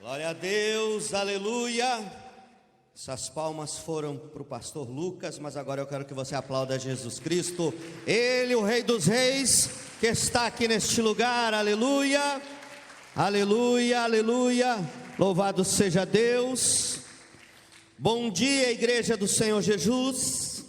Glória a Deus, aleluia. Essas palmas foram para o pastor Lucas, mas agora eu quero que você aplauda Jesus Cristo, Ele, o Rei dos Reis, que está aqui neste lugar, aleluia, aleluia, aleluia. Louvado seja Deus. Bom dia, Igreja do Senhor Jesus,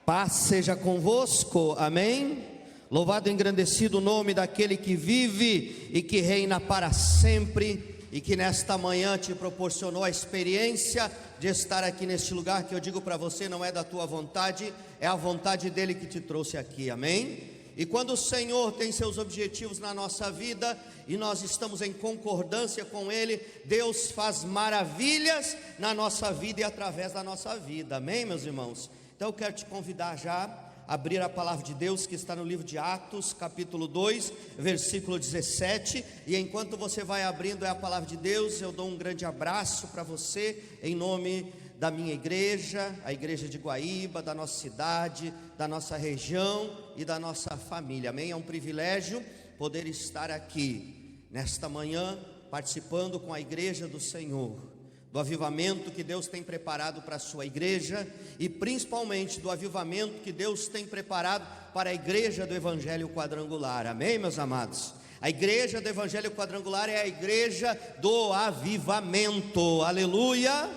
paz seja convosco, amém. Louvado e engrandecido o nome daquele que vive e que reina para sempre, e que nesta manhã te proporcionou a experiência de estar aqui neste lugar, que eu digo para você, não é da tua vontade, é a vontade dele que te trouxe aqui, amém? E quando o Senhor tem seus objetivos na nossa vida, e nós estamos em concordância com Ele, Deus faz maravilhas na nossa vida e através da nossa vida, amém, meus irmãos? Então eu quero te convidar já abrir a palavra de Deus que está no livro de Atos, capítulo 2, versículo 17, e enquanto você vai abrindo a palavra de Deus, eu dou um grande abraço para você, em nome da minha igreja, a igreja de Guaíba, da nossa cidade, da nossa região e da nossa família, amém? É um privilégio poder estar aqui, nesta manhã, participando com a igreja do Senhor, do avivamento que Deus tem preparado para a sua igreja, e principalmente do avivamento que Deus tem preparado para a igreja do Evangelho Quadrangular, amém, meus amados? A igreja do Evangelho Quadrangular é a igreja do avivamento, aleluia.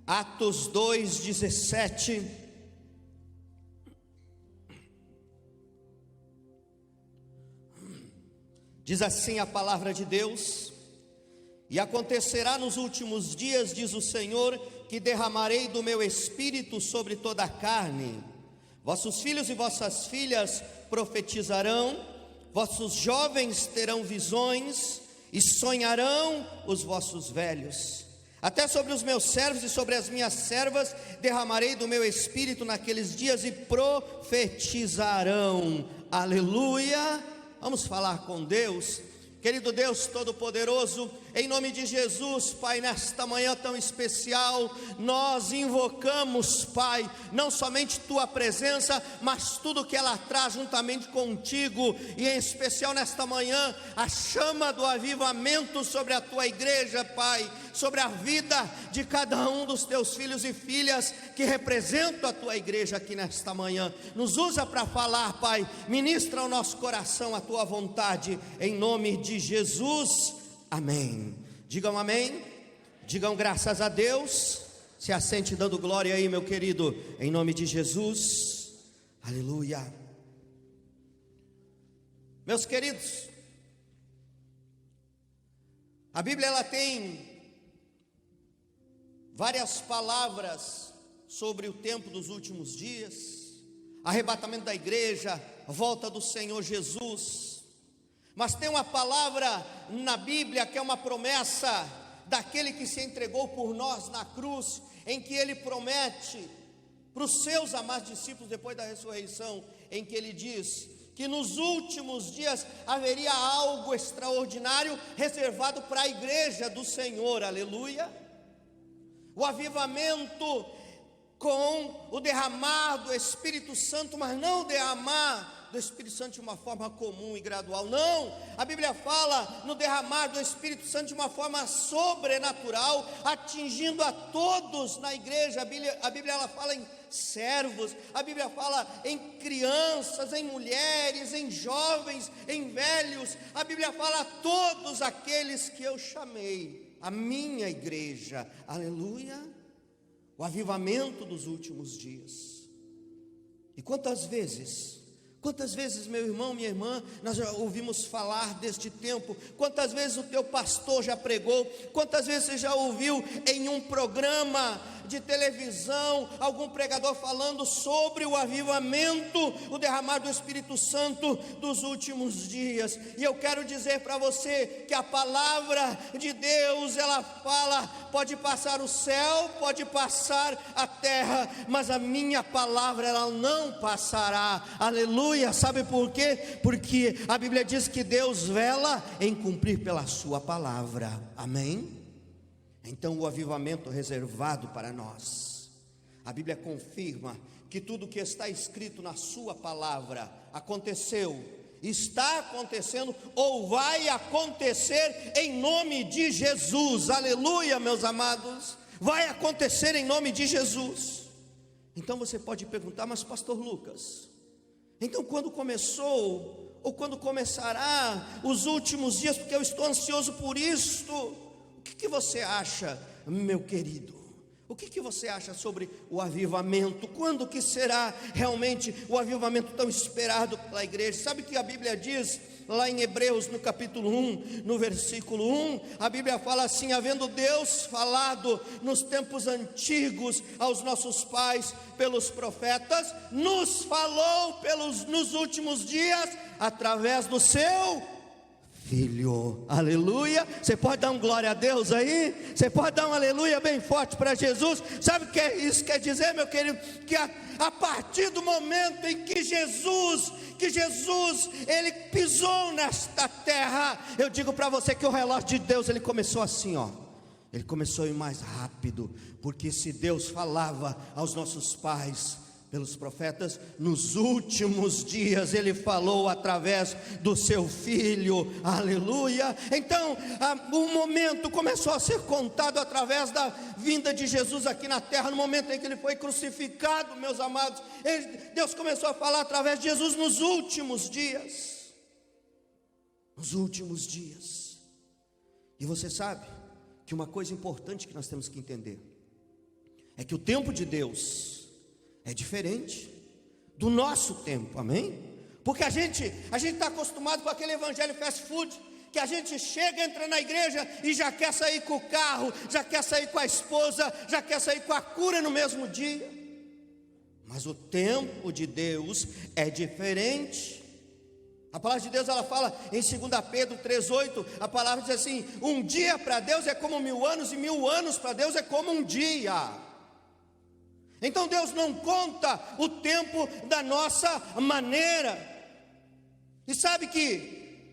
Atos 2:17. Diz assim a palavra de Deus: e acontecerá nos últimos dias, diz o Senhor, que derramarei do meu espírito sobre toda a carne. Vossos filhos e vossas filhas profetizarão, vossos jovens terão visões, e sonharão os vossos velhos. Até sobre os meus servos e sobre as minhas servas derramarei do meu espírito naqueles dias, e profetizarão. Aleluia. Vamos falar com Deus. Querido Deus Todo-Poderoso, em nome de Jesus, Pai, nesta manhã tão especial, nós invocamos, Pai, não somente Tua presença, mas tudo que ela traz juntamente contigo, e em especial nesta manhã, a chama do avivamento sobre a Tua igreja, Pai, sobre a vida de cada um dos Teus filhos e filhas, que representam a Tua igreja aqui nesta manhã. Nos usa para falar, Pai, ministra ao nosso coração a Tua vontade, em nome de Jesus, amém. Digam amém, digam graças a Deus. Se assente dando glória aí, meu querido, em nome de Jesus, aleluia. Meus queridos, a Bíblia ela tem várias palavras sobre o tempo dos últimos dias, arrebatamento da igreja, volta do Senhor Jesus. Mas tem uma palavra na Bíblia que é uma promessa daquele que se entregou por nós na cruz, em que ele promete para os seus amados discípulos depois da ressurreição, em que ele diz que nos últimos dias haveria algo extraordinário reservado para a igreja do Senhor, aleluia. O avivamento com o derramar do Espírito Santo, mas não o derramar do Espírito Santo de uma forma comum e gradual, não. A Bíblia fala no derramar do Espírito Santo de uma forma sobrenatural, atingindo a todos na igreja. A Bíblia ela fala em servos, a Bíblia fala em crianças, em mulheres, em jovens, em velhos. A Bíblia fala a todos aqueles que eu chamei, a minha igreja, aleluia. O avivamento dos últimos dias. E quantas vezes, meu irmão, minha irmã, nós já ouvimos falar deste tempo? Quantas vezes o teu pastor já pregou? Quantas vezes você já ouviu em um programa de televisão algum pregador falando sobre o avivamento, o derramar do Espírito Santo dos últimos dias? E eu quero dizer para você que a palavra de Deus, ela fala, pode passar o céu, pode passar a terra, mas a minha palavra ela não passará, aleluia. Sabe por quê? Porque a Bíblia diz que Deus vela em cumprir pela sua palavra, amém? Então o avivamento reservado para nós, a Bíblia confirma que tudo que está escrito na sua palavra aconteceu, está acontecendo ou vai acontecer em nome de Jesus. Aleluia, meus amados. Vai acontecer em nome de Jesus. Então você pode perguntar: mas pastor Lucas, então quando começou ou quando começará os últimos dias, porque eu estou ansioso por isto? O que você acha, meu querido? O que você acha sobre o avivamento? Quando que será realmente o avivamento tão esperado pela igreja? Sabe que a Bíblia diz lá em Hebreus, no capítulo 1, no versículo 1, a Bíblia fala assim: havendo Deus falado nos tempos antigos aos nossos pais pelos profetas, nos falou nos últimos dias através do seu Filho. Aleluia. Você pode dar um glória a Deus aí? Você pode dar um aleluia bem forte para Jesus? Sabe o que isso quer dizer, meu querido? Que a partir do momento em que Jesus ele pisou nesta terra, eu digo para você que o relógio de Deus, ele começou assim, ó. Ele começou a ir mais rápido, porque se Deus falava aos nossos pais pelos profetas, nos últimos dias Ele falou através do seu Filho. Aleluia. Então o momento começou a ser contado através da vinda de Jesus aqui na terra, no momento em que Ele foi crucificado, meus amados. Deus começou a falar através de Jesus nos últimos dias. Nos últimos dias. E você sabe que uma coisa importante que nós temos que entender é que o tempo de Deus é diferente do nosso tempo, amém? Porque a gente está acostumado com aquele evangelho fast food, que a gente chega, entra na igreja e já quer sair com o carro, já quer sair com a esposa, já quer sair com a cura no mesmo dia. Mas o tempo de Deus é diferente. A palavra de Deus, ela fala em 2 Pedro 3,8, a palavra diz assim: um dia para Deus é como 1000 anos, e 1000 anos para Deus é como um dia. Então Deus não conta o tempo da nossa maneira. E sabe que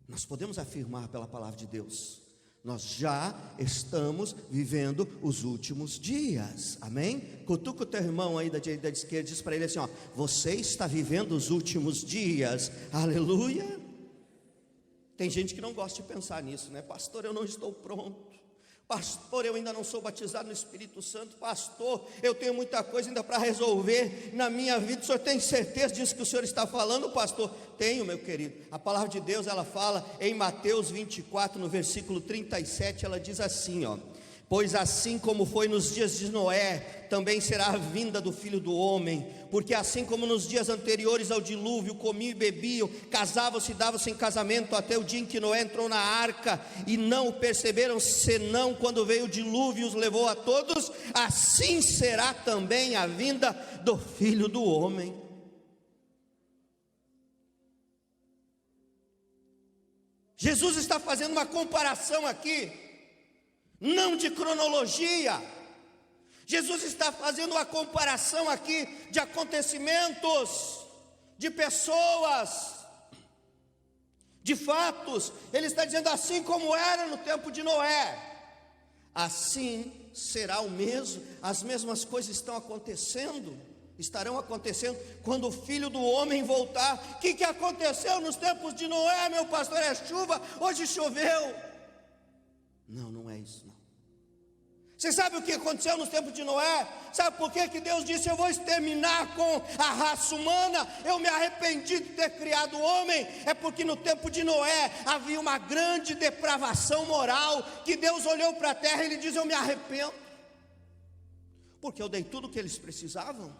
nós podemos afirmar pela palavra de Deus, nós já estamos vivendo os últimos dias, amém? Cutuca o teu irmão aí da direita e da esquerda, diz para ele assim, ó: você está vivendo os últimos dias, aleluia. Tem gente que não gosta de pensar nisso, né? Pastor, eu não estou pronto. Pastor, eu ainda não sou batizado no Espírito Santo. Pastor, eu tenho muita coisa ainda para resolver na minha vida. O senhor tem certeza disso que o senhor está falando, pastor? Tenho, meu querido. A palavra de Deus, ela fala em Mateus 24, no versículo 37, ela diz assim, ó: pois assim como foi nos dias de Noé, também será a vinda do Filho do Homem. Porque assim como nos dias anteriores ao dilúvio, comiam e bebiam, casavam-se e davam-se em casamento, até o dia em que Noé entrou na arca, e não o perceberam, senão quando veio o dilúvio e os levou a todos, assim será também a vinda do Filho do Homem. Jesus está fazendo uma comparação aqui, não de cronologia. Jesus está fazendo uma comparação aqui de acontecimentos, de pessoas, de fatos. Ele está dizendo: assim como era no tempo de Noé, assim será o mesmo. As mesmas coisas estarão acontecendo quando o Filho do Homem voltar. O que aconteceu nos tempos de Noé, meu pastor? É chuva, hoje choveu. Não é isso não. Você sabe o que aconteceu nos tempos de Noé? Sabe por que Deus disse: eu vou exterminar com a raça humana? Eu me arrependi de ter criado o homem. É porque no tempo de Noé havia uma grande depravação moral, que Deus olhou para a terra e ele diz: eu me arrependo, porque eu dei tudo o que eles precisavam,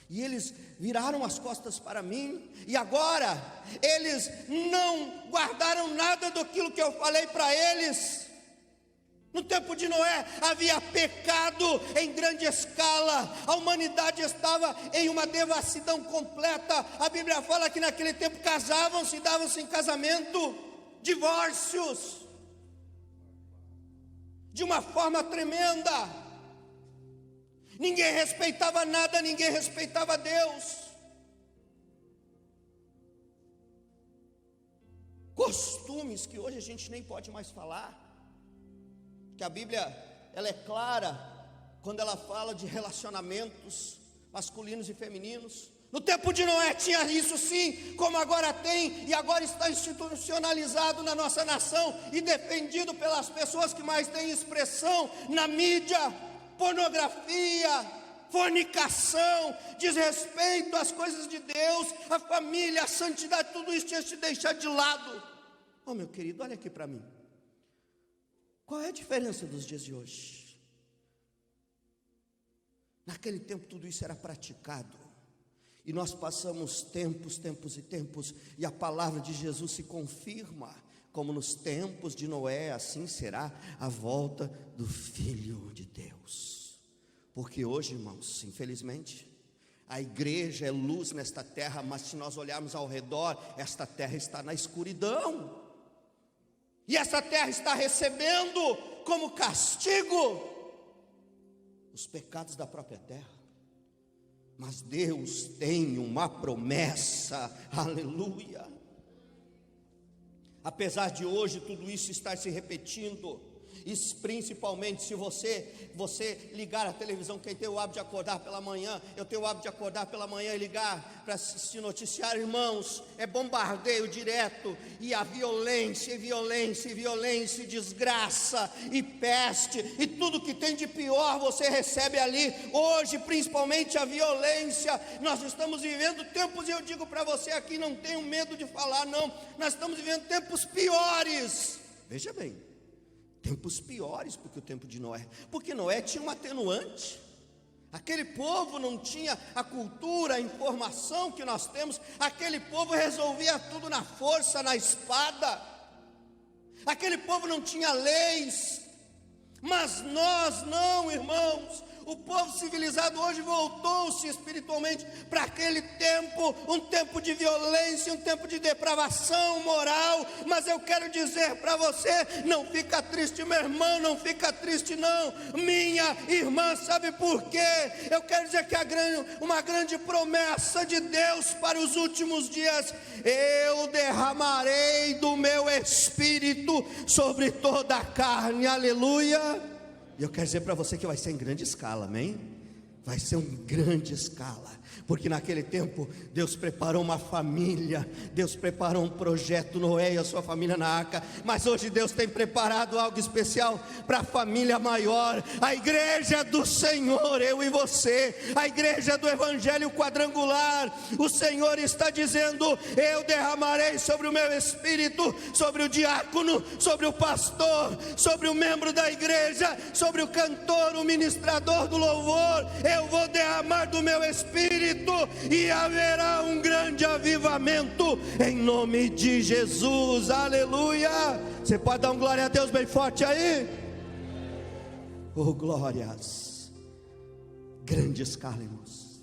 e eles viraram as costas para mim, e agora eles não guardaram nada daquilo que eu falei para eles. No tempo de Noé havia pecado em grande escala, a humanidade estava em uma devassidão completa. A Bíblia fala que naquele tempo casavam-se, davam-se em casamento, divórcios, de uma forma tremenda. Ninguém respeitava nada, ninguém respeitava Deus. Costumes que hoje a gente nem pode mais falar. Que a Bíblia, ela é clara quando ela fala de relacionamentos masculinos e femininos. No tempo de Noé tinha isso sim, como agora tem, e agora está institucionalizado na nossa nação e defendido pelas pessoas que mais têm expressão na mídia: pornografia, fornicação, desrespeito às coisas de Deus, a família, a santidade, tudo isso tinha que se deixar de lado. Oh, meu querido, olha aqui para mim. Qual é a diferença dos dias de hoje? Naquele tempo tudo isso era praticado. E nós passamos tempos e tempos, e a palavra de Jesus se confirma, como nos tempos de Noé, assim será a volta do Filho de Deus. Porque hoje, irmãos, infelizmente, a igreja é luz nesta terra, mas se nós olharmos ao redor, esta terra está na escuridão, e essa terra está recebendo como castigo os pecados da própria terra. Mas Deus tem uma promessa, aleluia. Apesar de hoje tudo isso estar se repetindo, e principalmente se você ligar a televisão, quem tem o hábito de acordar pela manhã, eu tenho o hábito de acordar pela manhã e ligar para assistir noticiário, irmãos, é bombardeio direto, e a violência, e desgraça, e peste, e tudo que tem de pior você recebe ali. Hoje principalmente a violência, nós estamos vivendo tempos, e eu digo para você aqui, não tenho medo de falar não, nós estamos vivendo tempos piores. Veja bem, tempos piores do que o tempo de Noé, porque Noé tinha um atenuante. Aquele povo não tinha a cultura, a informação que nós temos. Aquele povo resolvia tudo na força, na espada. Aquele povo não tinha leis. Mas nós não, irmãos. O povo civilizado hoje voltou-se espiritualmente para aquele tempo, um tempo de violência, um tempo de depravação moral. Mas eu quero dizer para você, não fica triste, meu irmão, não fica triste não, minha irmã, sabe por quê? Eu quero dizer que uma grande promessa de Deus para os últimos dias: eu derramarei do meu espírito sobre toda a carne, aleluia. E eu quero dizer para você que vai ser em grande escala, amém? Vai ser em grande escala, porque naquele tempo Deus preparou uma família, Deus preparou um projeto, Noé e a sua família na arca. Mas hoje Deus tem preparado algo especial para a família maior, a igreja do Senhor, eu e você, a igreja do evangelho quadrangular. O Senhor está dizendo: eu derramarei sobre o meu espírito, sobre o diácono, sobre o pastor, sobre o membro da igreja, sobre o cantor, o ministrador do louvor. Eu vou derramar do meu espírito, e haverá um grande avivamento em nome de Jesus, aleluia. Você pode dar um glória a Deus bem forte aí? Oh, glórias. Grande escala, irmãos.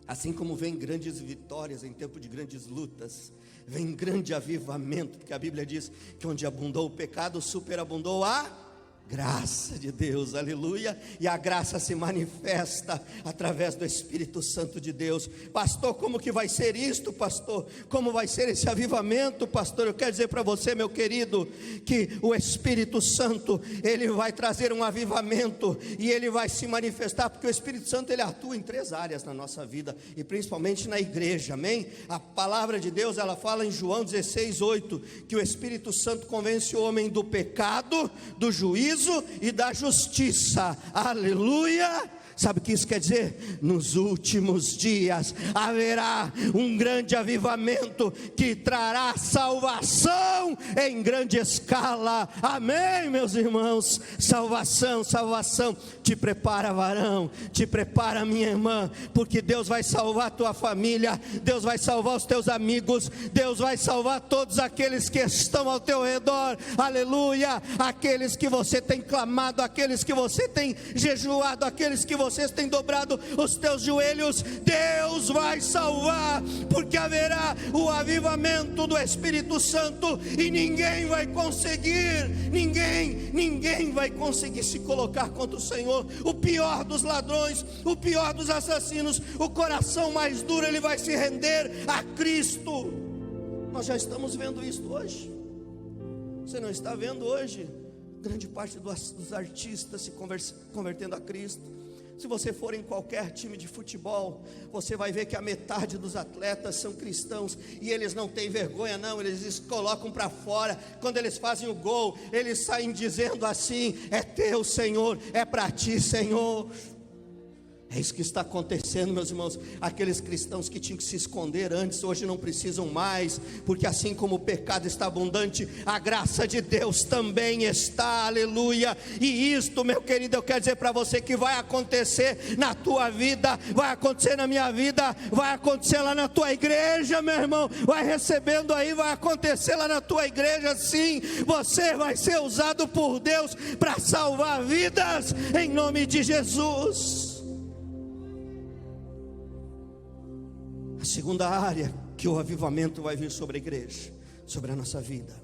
Assim como vem grandes vitórias em tempo de grandes lutas, vem grande avivamento, porque a Bíblia diz que onde abundou o pecado, superabundou a graça de Deus, aleluia. E a graça se manifesta através do Espírito Santo de Deus. Pastor, como que vai ser isto, pastor? Como vai ser esse avivamento, pastor? Eu quero dizer para você, meu querido, que o Espírito Santo, ele vai trazer um avivamento, e ele vai se manifestar, porque o Espírito Santo, ele atua em 3 áreas na nossa vida, e principalmente na igreja, amém? A palavra de Deus, ela fala em João 16:8, que o Espírito Santo convence o homem do pecado, do juízo e da justiça, aleluia. Sabe o que isso quer dizer? Nos últimos dias haverá um grande avivamento que trará salvação em grande escala, amém, meus irmãos? Salvação, salvação. Te prepara, varão, te prepara, minha irmã, porque Deus vai salvar a tua família, Deus vai salvar os teus amigos, Deus vai salvar todos aqueles que estão ao teu redor, aleluia. Aqueles que você tem clamado, aqueles que você tem jejuado, aqueles que vocês têm dobrado os teus joelhos, Deus vai salvar, porque haverá o avivamento do Espírito Santo, e ninguém vai conseguir se colocar contra o Senhor. O pior dos ladrões, o pior dos assassinos, o coração mais duro, ele vai se render a Cristo. Nós já estamos vendo isso hoje. Você não está vendo hoje grande parte dos artistas se convertendo a Cristo? Se você for em qualquer time de futebol, você vai ver que a metade dos atletas são cristãos, e eles não têm vergonha não, eles colocam para fora, quando eles fazem o gol, eles saem dizendo assim: é teu, Senhor, é para ti, Senhor. É isso que está acontecendo, meus irmãos. Aqueles cristãos que tinham que se esconder antes, hoje não precisam mais, porque assim como o pecado está abundante, a graça de Deus também está, aleluia. E isto, meu querido, eu quero dizer para você que vai acontecer na tua vida, vai acontecer na minha vida, vai acontecer lá na tua igreja, meu irmão. Vai recebendo aí, vai acontecer lá na tua igreja, sim. Você vai ser usado por Deus para salvar vidas, em nome de Jesus. A segunda área que o avivamento vai vir sobre a igreja, sobre a nossa vida.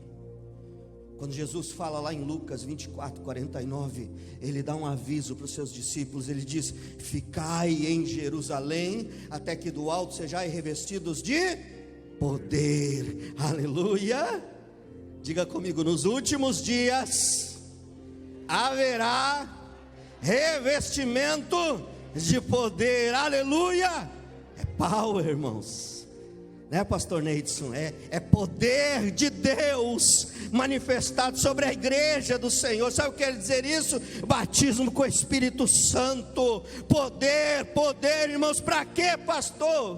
Quando Jesus fala lá em Lucas 24:49, ele dá um aviso para os seus discípulos. Ele diz: ficai em Jerusalém, até que do alto sejais revestidos de poder. Aleluia. Diga comigo: nos últimos dias haverá revestimento de poder. Aleluia. É power, irmãos, né, pastor Neidson? É poder de Deus manifestado sobre a igreja do Senhor. Sabe o que quer dizer isso? Batismo com o Espírito Santo. Poder, irmãos. Para quê, pastor?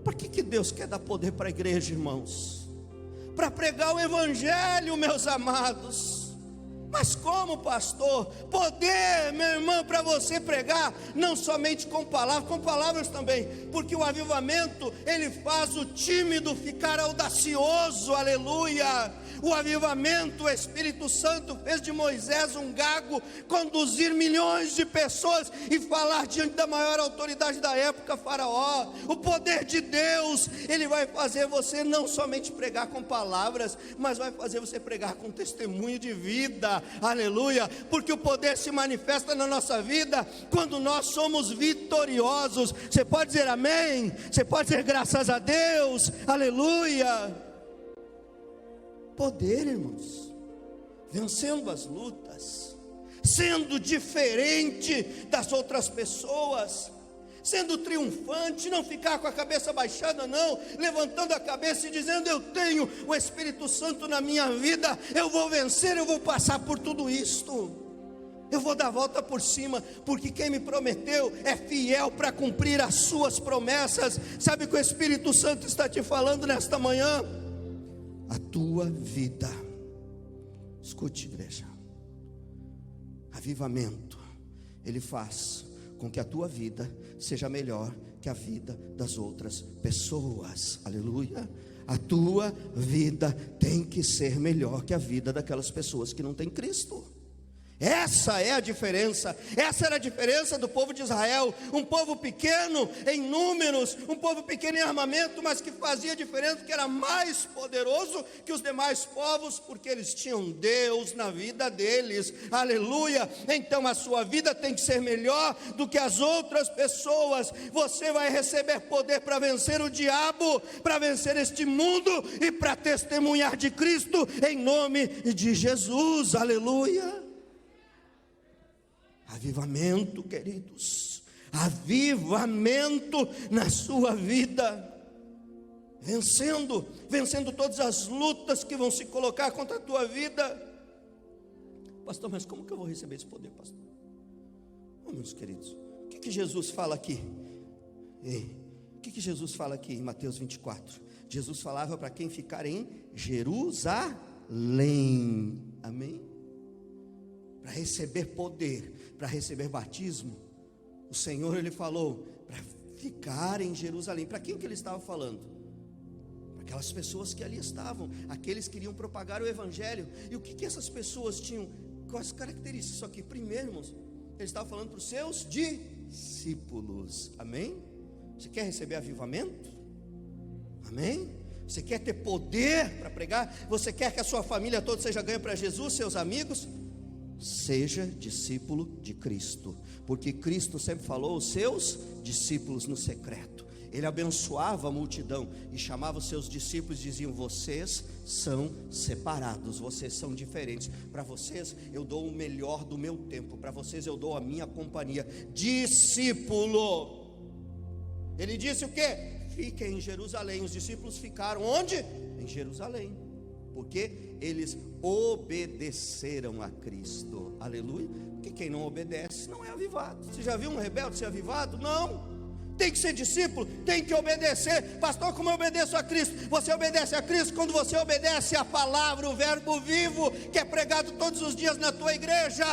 Para que Deus quer dar poder para a igreja, irmãos? Para pregar o evangelho, meus amados. Mas como, pastor? Poder, meu irmão, para você pregar, não somente com palavras também, porque o avivamento, ele faz o tímido ficar audacioso, aleluia. O avivamento, o Espírito Santo fez de Moisés um gago, conduzir milhões de pessoas e falar diante da maior autoridade da época, Faraó. O poder de Deus, ele vai fazer você não somente pregar com palavras, mas vai fazer você pregar com testemunho de vida, aleluia. Porque o poder se manifesta na nossa vida quando nós somos vitoriosos. Você pode dizer amém? Você pode dizer graças a Deus, aleluia. Poder, irmãos, vencendo as lutas, sendo diferente das outras pessoas, sendo triunfante, não ficar com a cabeça baixada não, levantando a cabeça e dizendo: eu tenho o Espírito Santo na minha vida, eu vou vencer, eu vou passar por tudo isto, eu vou dar a volta por cima, porque quem me prometeu é fiel para cumprir as suas promessas. Sabe o que o Espírito Santo está te falando nesta manhã? A tua vida, escute, igreja, avivamento, ele faz com que a tua vida seja melhor que a vida das outras pessoas, aleluia. A tua vida tem que ser melhor que a vida daquelas pessoas que não têm Cristo. Essa é a diferença. Essa era a diferença do povo de Israel. Um povo pequeno em números, um povo pequeno em armamento, mas que fazia diferença, que era mais poderoso que os demais povos, porque eles tinham Deus na vida deles, aleluia. Então a sua vida tem que ser melhor do que as outras pessoas. Você vai receber poder para vencer o diabo, para vencer este mundo e para testemunhar de Cristo em nome de Jesus, aleluia. Avivamento, queridos, avivamento na sua vida, vencendo todas as lutas que vão se colocar contra a tua vida. Pastor, mas como que eu vou receber esse poder, pastor? Meus queridos, o que Jesus fala aqui? O que Jesus fala aqui em Mateus 24? Jesus falava para quem ficar em Jerusalém, amém? Para receber poder, para receber batismo, o Senhor, ele falou para ficar em Jerusalém. Para quem que ele estava falando? Para aquelas pessoas que ali estavam, aqueles que iriam propagar o evangelho. E o que essas pessoas tinham? Quais características? Só que primeiro, irmãos, ele estava falando para os seus discípulos, amém? Você quer receber avivamento? Amém? Você quer ter poder para pregar? Você quer que a sua família toda seja ganha para Jesus, seus amigos? Seja discípulo de Cristo, porque Cristo sempre falou aos seus discípulos no secreto. Ele abençoava a multidão e chamava os seus discípulos e diziam: vocês são separados, vocês são diferentes. Para vocês eu dou o melhor do meu tempo, para vocês eu dou a minha companhia. Discípulo. Ele disse o quê? Fiquem em Jerusalém. Os discípulos ficaram onde? Em Jerusalém, porque eles obedeceram a Cristo. Aleluia. Porque quem não obedece não é avivado. Você já viu um rebelde ser avivado? Não. Tem que ser discípulo, tem que obedecer. Pastor, como eu obedeço a Cristo? Você obedece a Cristo quando você obedece a palavra, o verbo vivo, que é pregado todos os dias na tua igreja.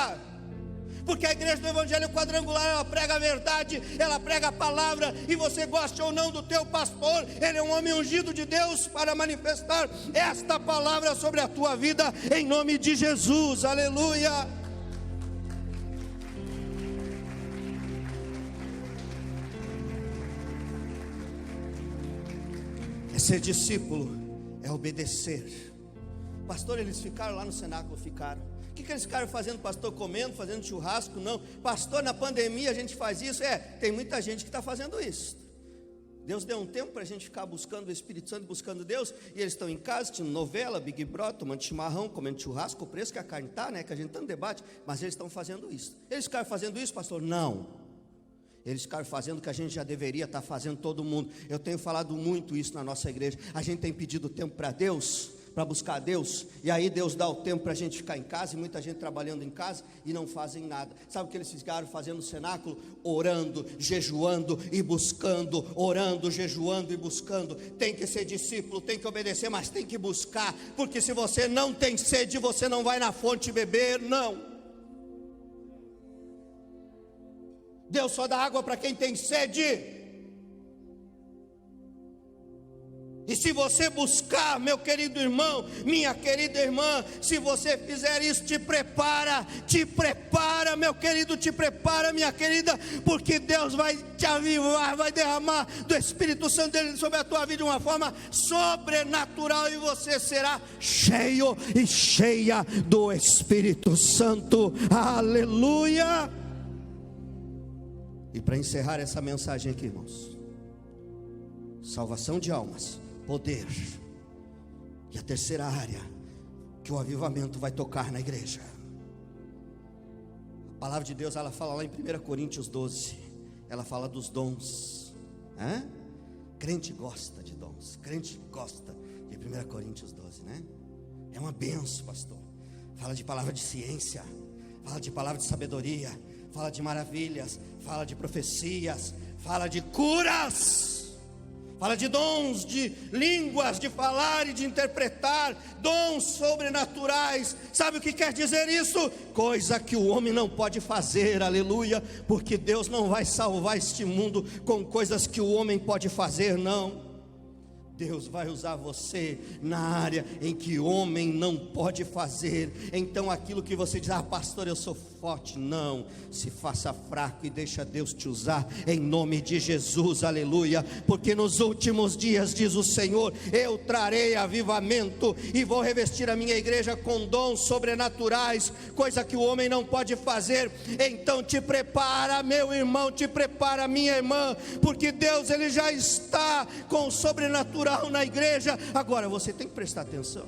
Porque a igreja do Evangelho Quadrangular, ela prega a verdade, ela prega a palavra. E você gosta ou não do teu pastor, ele é um homem ungido de Deus para manifestar esta palavra sobre a tua vida, em nome de Jesus. Aleluia. Ser discípulo é obedecer. Pastor, eles ficaram lá no cenáculo, ficaram. O que eles ficaram fazendo, pastor? Comendo, fazendo churrasco? Não. Pastor, na pandemia a gente faz isso? Tem muita gente que está fazendo isso. Deus deu um tempo para a gente ficar buscando o Espírito Santo, buscando Deus. E eles estão em casa, assistindo novela, Big Brother, tomando chimarrão, comendo churrasco. O preço que a carne está, né? Que a gente tanto debate. Mas eles estão fazendo isso. Eles ficaram fazendo isso, pastor? Não. Eles ficaram fazendo o que a gente já deveria estar fazendo, todo mundo. Eu tenho falado muito isso na nossa igreja. A gente tem pedido tempo para Deus, para buscar Deus, e aí Deus dá o tempo para a gente ficar em casa, e muita gente trabalhando em casa e não fazem nada. Sabe o que eles ficaram fazendo no cenáculo? Orando, jejuando e buscando, orando, jejuando e buscando. Tem que ser discípulo, tem que obedecer, mas tem que buscar, porque se você não tem sede, você não vai na fonte beber, não. Deus só dá água para quem tem sede. E se você buscar, meu querido irmão, minha querida irmã, se você fizer isso, te prepara, meu querido, te prepara, minha querida, porque Deus vai te avivar, vai derramar do Espírito Santo dele sobre a tua vida de uma forma sobrenatural, e você será cheio e cheia do Espírito Santo. Aleluia. E para encerrar essa mensagem aqui, irmãos, salvação de almas, poder, e a terceira área que o avivamento vai tocar na igreja. A palavra de Deus, ela fala lá em 1 Coríntios 12, ela fala dos dons. Crente gosta de dons, crente gosta de 1 Coríntios 12, né? É uma benção, pastor. Fala de palavra de ciência, fala de palavra de sabedoria, fala de maravilhas, fala de profecias, fala de curas, fala de dons, de línguas, de falar e de interpretar, dons sobrenaturais. Sabe o que quer dizer isso? Coisa que o homem não pode fazer, aleluia, porque Deus não vai salvar este mundo com coisas que o homem pode fazer, não. Deus vai usar você na área em que o homem não pode fazer. Então aquilo que você diz: pastor, eu sou forte, não, se faça fraco e deixa Deus te usar, em nome de Jesus, aleluia. Porque nos últimos dias, diz o Senhor, eu trarei avivamento e vou revestir a minha igreja com dons sobrenaturais, coisa que o homem não pode fazer. Então te prepara, meu irmão, te prepara, minha irmã, porque Deus, ele já está com o sobrenatural na igreja. Agora você tem que prestar atenção,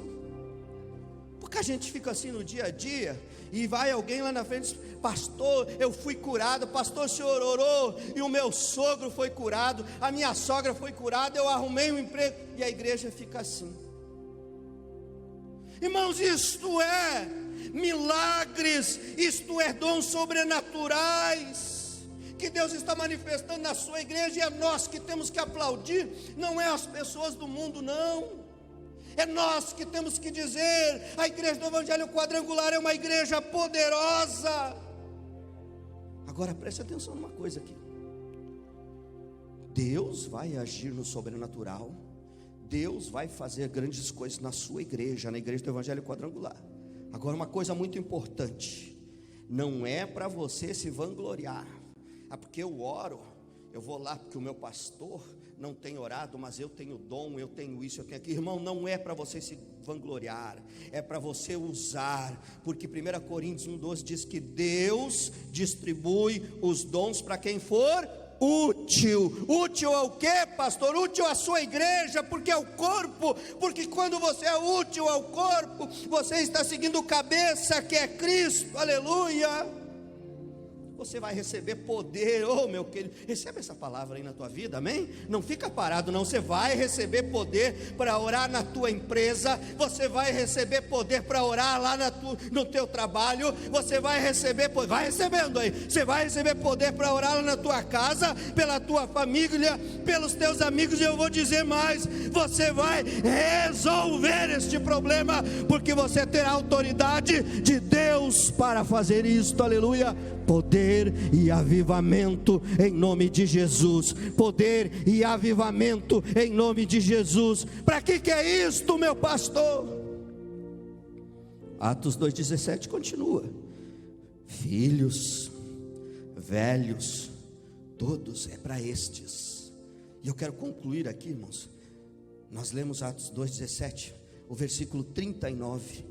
porque a gente fica assim no dia a dia, e vai alguém lá na frente e diz: pastor, eu fui curado. Pastor, o senhor orou e o meu sogro foi curado, a minha sogra foi curada, eu arrumei um emprego. E a igreja fica assim. Irmãos, isto é milagres, isto é dons sobrenaturais que Deus está manifestando na sua igreja, e é nós que temos que aplaudir, não é as pessoas do mundo, não. É nós que temos que dizer: a igreja do Evangelho Quadrangular é uma igreja poderosa. Agora preste atenção numa coisa aqui: Deus vai agir no sobrenatural, Deus vai fazer grandes coisas na sua igreja, na igreja do Evangelho Quadrangular. Agora, uma coisa muito importante: não é para você se vangloriar. Porque eu oro, eu vou lá porque o meu pastor não tem orado, mas eu tenho dom, eu tenho isso, eu tenho aquilo. Irmão, não é para você se vangloriar, é para você usar, porque 1 Coríntios 1,12 diz que Deus distribui os dons para quem for útil. Útil ao quê, pastor? Útil à sua igreja, porque é o corpo. Porque quando você é útil ao corpo, você está seguindo o cabeça, que é Cristo. Aleluia. Você vai receber poder. Oh, meu querido, recebe essa palavra aí na tua vida, amém? Não fica parado não, você vai receber poder para orar na tua empresa, você vai receber poder para orar lá no teu trabalho, você vai receber, vai recebendo aí, você vai receber poder para orar lá na tua casa, pela tua família, pelos teus amigos, e eu vou dizer mais, você vai resolver este problema, porque você terá autoridade de Deus para fazer isto, aleluia. Poder e avivamento em nome de Jesus. Poder e avivamento em nome de Jesus. Para que é isto, meu pastor? Atos 2,17 continua: filhos, velhos, todos é para estes. E eu quero concluir aqui, irmãos. Nós lemos Atos 2,17, o versículo 39.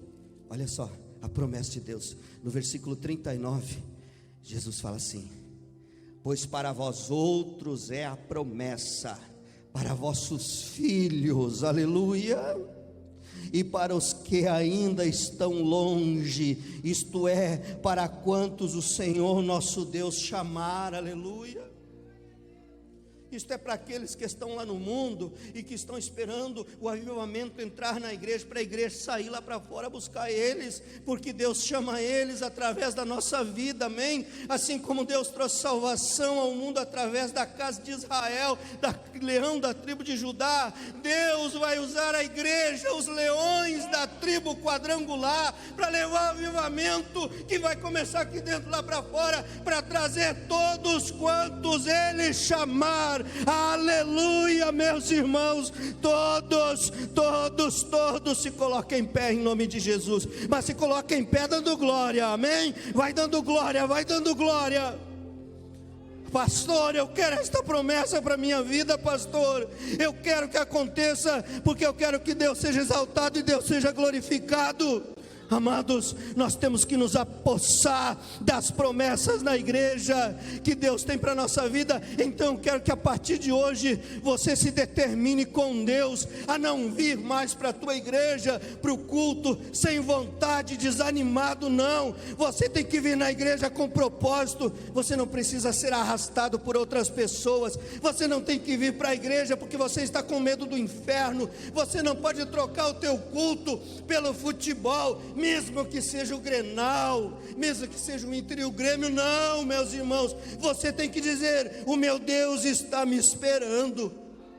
Olha só a promessa de Deus. No versículo 39, Jesus fala assim: pois para vós outros é a promessa, para vossos filhos, aleluia, e para os que ainda estão longe, isto é, para quantos o Senhor nosso Deus chamar, aleluia. Isto é para aqueles que estão lá no mundo e que estão esperando o avivamento entrar na igreja, para a igreja sair lá para fora buscar eles, porque Deus chama eles através da nossa vida, amém? Assim como Deus trouxe salvação ao mundo através da casa de Israel, da leão da tribo de Judá, Deus vai usar a igreja, os leões da tribo quadrangular, para levar o avivamento que vai começar aqui dentro, lá para fora, para trazer todos quantos Ele chamar. Aleluia, meus irmãos, todos se coloquem em pé em nome de Jesus, mas se coloquem em pé dando glória, amém? Vai dando glória, vai dando glória. Pastor, eu quero esta promessa para a minha vida, pastor, eu quero que aconteça, porque eu quero que Deus seja exaltado e Deus seja glorificado. Amados, nós temos que nos apossar das promessas na igreja que Deus tem para a nossa vida. Então eu quero que a partir de hoje você se determine com Deus a não vir mais para a tua igreja, para o culto, sem vontade, desanimado, não. Você tem que vir na igreja com propósito. Você não precisa ser arrastado por outras pessoas. Você não tem que vir para a igreja porque você está com medo do inferno. Você não pode trocar o teu culto pelo futebol, mesmo que seja o Grenal, mesmo que seja o Inter e o Grêmio. Não, meus irmãos, você tem que dizer: o meu Deus está me esperando.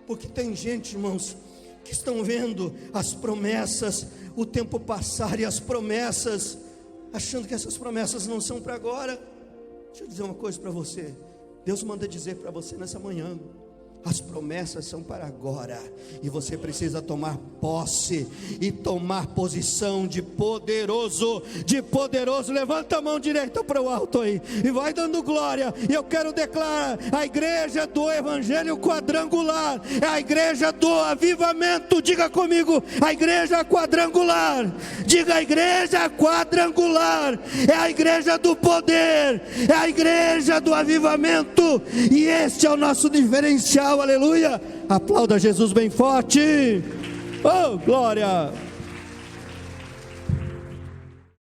Porque tem gente, irmãos, que estão vendo as promessas, o tempo passar e as promessas, achando que essas promessas não são para agora. Deixa eu dizer uma coisa para você, Deus manda dizer para você nessa manhã: as promessas são para agora, e você precisa tomar posse e tomar posição de poderoso, levanta a mão direita para o alto aí, e vai dando glória. E eu quero declarar: a igreja do Evangelho quadrangular é a igreja do avivamento. Diga comigo: a igreja quadrangular. Diga: a igreja quadrangular é a igreja do poder, é a igreja do avivamento, e este é o nosso diferencial. Aleluia, aplauda Jesus bem forte. Oh, glória.